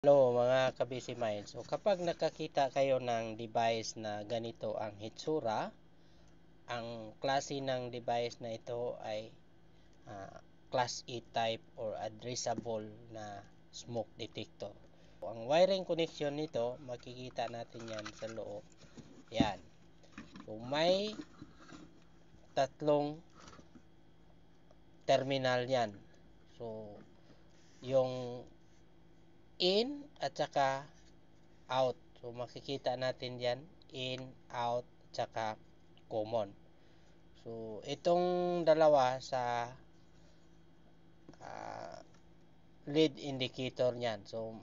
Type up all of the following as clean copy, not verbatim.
Hello mga ka-busy minds. So kapag nakakita kayo ng device na ganito ang hitsura, ang klase ng device na ito ay Class A type or addressable na smoke detector. So, ang wiring connection nito, makikita natin yan sa loob. Yan. So may tatlong terminal yan. So yung in at saka out. So makikita natin yan, in, out, tsaka common. So itong dalawa sa lead indicator niyan. So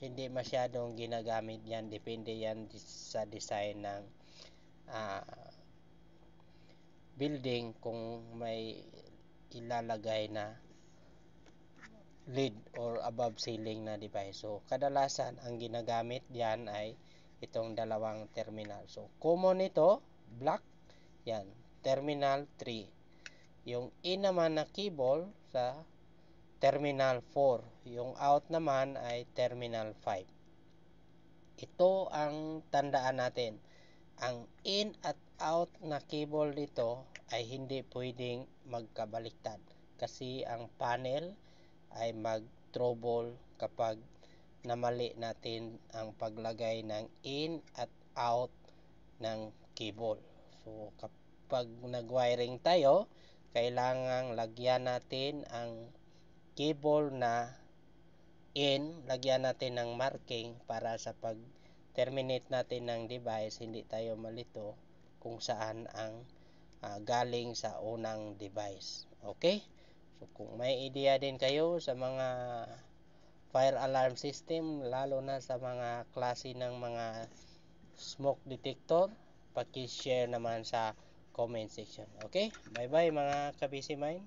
hindi masyadong ginagamit yan. Depende yan sa design ng building kung may ilalagay na lead or above ceiling na device. So kadalasan ang ginagamit diyan ay itong dalawang terminal. So common ito, black, yan, terminal 3. Yung in naman na cable sa terminal 4. Yung out naman ay terminal 5. Ito ang tandaan natin. Ang in at out na cable nito ay hindi pwedeng magkabaliktad kasi ang panel ay mag-trouble kapag namali natin ang paglagay ng in at out ng cable. So kapag nag-wiring tayo, kailangang lagyan natin ang cable na in, lagyan natin ng marking para sa pag terminate natin ng device, hindi tayo malito kung saan ang galing sa unang device. Okay? So kung may idea din kayo sa mga fire alarm system, lalo na sa mga klase ng mga smoke detector, paki-share naman sa comment section. Okay? Bye bye mga ka-busy mind.